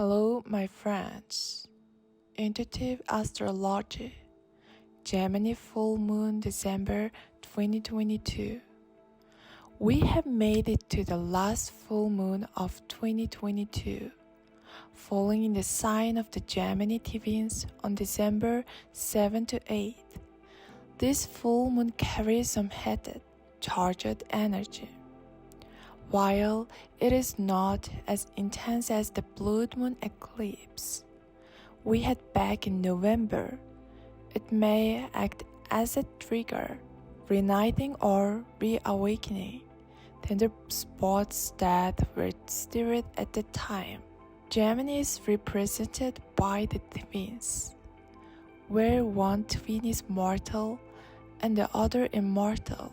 Hello, my friends. Intuitive Astrology, Gemini Full Moon, December 2022. We have made it to the last full moon of 2022, falling in the sign of the Gemini Twins on December 7 to 8. This full moon carries some heated, charged energy. While it is not as intense as the blood moon eclipse we had back in November, it may act as a trigger, reigniting or reawakening tender spots that were stirred at the time. Gemini is represented by the twins, where one twin is mortal and the other immortal.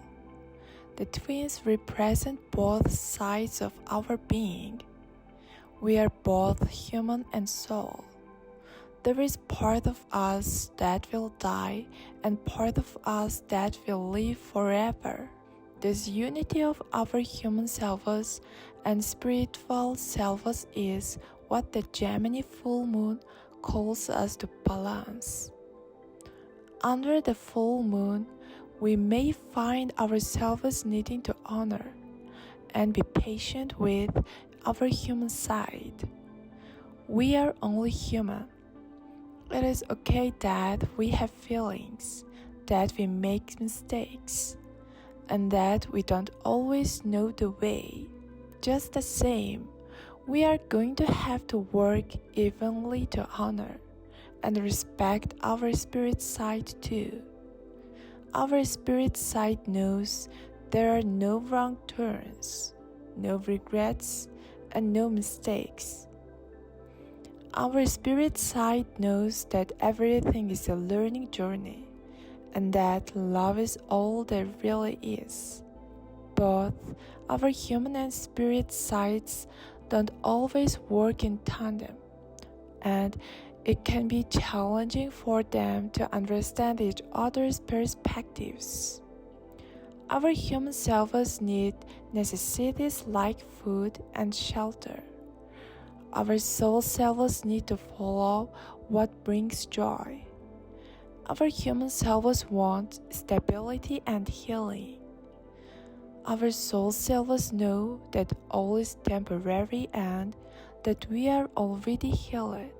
The twins represent both sides of our being. We are both human and soul. There is part of us that will die and part of us that will live forever. This unity of our human selves and spiritual selves is what the Gemini full moon calls us to balance. Under the full moon, we may find ourselves needing to honor and be patient with our human side. We are only human. It is okay that we have feelings, that we make mistakes, and that we don't always know the way. Just the same, we are going to have to work evenly to honor and respect our spirit side too. Our spirit side knows there are no wrong turns, no regrets, and no mistakes. Our spirit side knows that everything is a learning journey and that love is all there really is. Both our human and spirit sides don't always work in tandem, and it can be challenging for them to understand each other's perspectives. Our human selves need necessities like food and shelter. Our soul selves need to follow what brings joy. Our human selves want stability and healing. Our soul selves know that all is temporary and that we are already healed.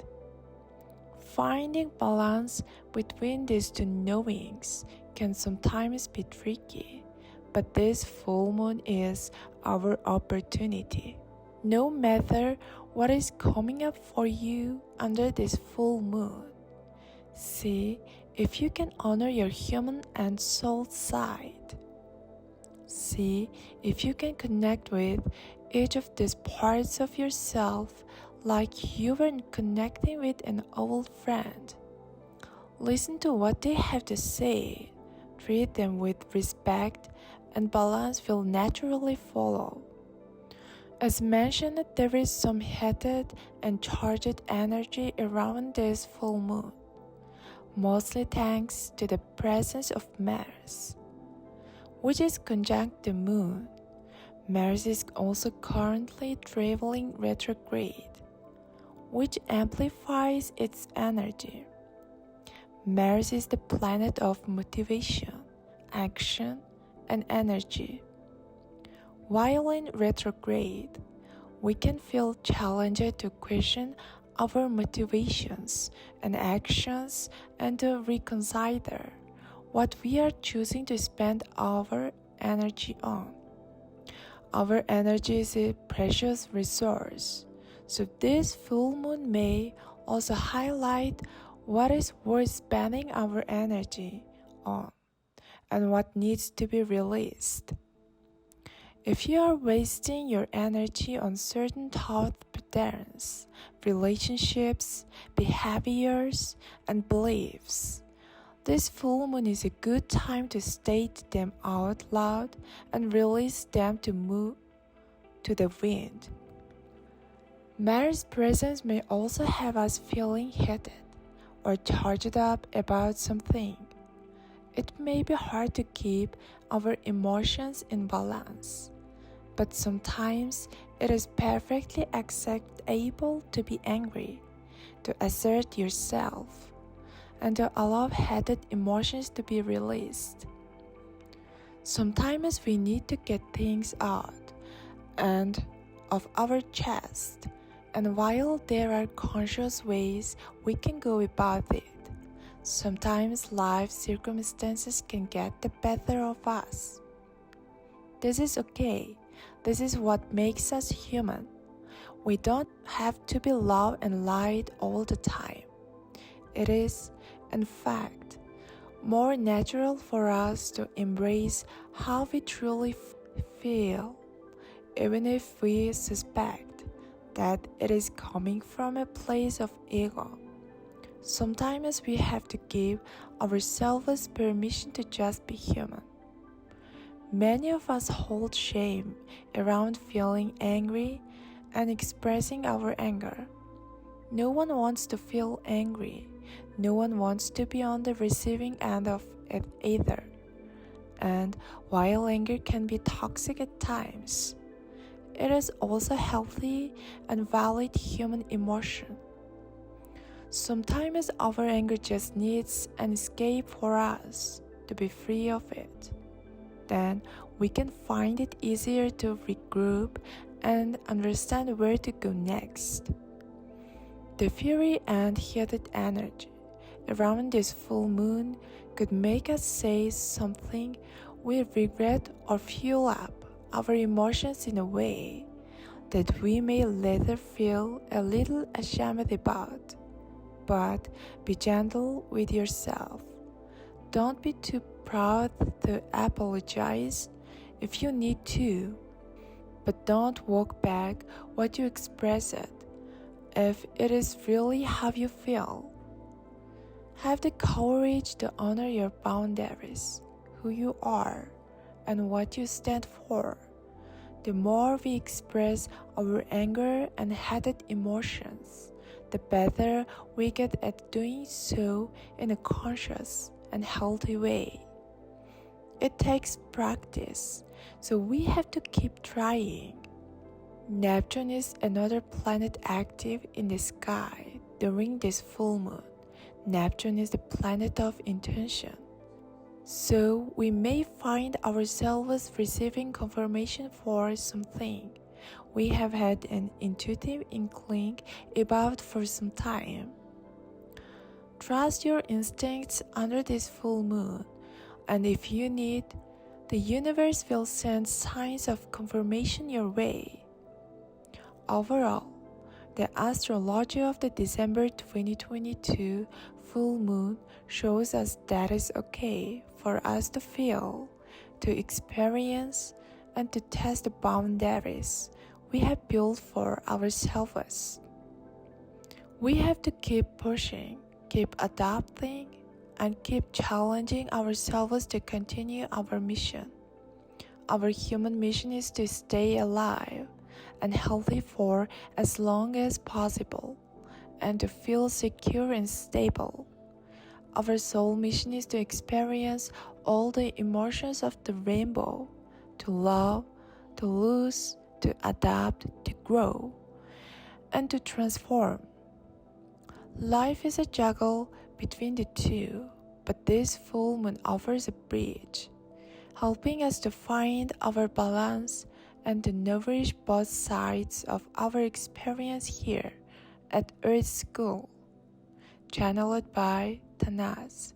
Finding balance between these two knowings can sometimes be tricky, but this full moon is our opportunity. No matter what is coming up for you under this full moon, see if you can honor your human and soul side. See if you can connect with each of these parts of yourself like you were connecting with an old friend. Listen to what they have to say, treat them with respect, and balance will naturally follow. As mentioned, there is some heated and charged energy around this full moon, mostly thanks to the presence of Mars, which is conjunct the moon. Mars is also currently traveling retrograde, which amplifies its energy. Mars is the planet of motivation, action, and energy. While in retrograde, we can feel challenged to question our motivations and actions and to reconsider what we are choosing to spend our energy on. Our energy is a precious resource, so this full moon may also highlight what is worth spending our energy on and what needs to be released. If you are wasting your energy on certain thought patterns, relationships, behaviors, and beliefs, this full moon is a good time to state them out loud and release them to move to the wind. Mars' presence may also have us feeling heated or charged up about something. It may be hard to keep our emotions in balance, but sometimes It is perfectly acceptable to be angry, to assert yourself, and to allow heated emotions to be released. Sometimes we need to get things out and of our chest, and while there are conscious ways we can go about it, sometimes life circumstances can get the better of us. This is okay. This is what makes us human. We don't have to be loud and light all the time. It is, in fact, more natural for us to embrace how we truly feel, even if we suspect that it is coming from a place of ego. Sometimes we have to give ourselves permission to just be human. Many of us hold shame around feeling angry and expressing our anger. No one wants to feel angry. No one wants to be on the receiving end of it either. And while anger can be toxic at times, it is also healthy and valid human emotion. Sometimes our anger just needs an escape for us to be free of it. Then we can find it easier to regroup and understand where to go next. The fury and heated energy around this full moon could make us say something we regret or fuel up our emotions in a way that we may later feel a little ashamed about. But be gentle with yourself. Don't be too proud to apologize if you need to, but don't walk back what you expressed if it is really how you feel. Have the courage to honor your boundaries, who you are, and what you stand for. The more we express our anger and heated emotions, the better we get at doing so in a conscious and healthy way. It takes practice, so we have to keep trying. Neptune is another planet active in the sky during this full moon. Neptune is the planet of intention. So we may find ourselves receiving confirmation for something we have had an intuitive inkling about for some time. Trust your instincts under this full moon, and if you need, the universe will send signs of confirmation your way. Overall, the astrology of the December 2022 full moon shows us that it's okay for us to feel, to experience, and to test the boundaries we have built for ourselves. We have to keep pushing, keep adapting, and keep challenging ourselves to continue our mission. Our human mission is to stay alive and healthy for as long as possible, and to feel secure and stable. Our soul mission is to experience all the emotions of the rainbow, to love, to lose, to adapt, to grow, and to transform. Life is a juggle between the two, but this full moon offers a bridge, helping us to find our balance and to nourish both sides of our experience here at Earth School. Channeled by 𝗪𝗓𝗏.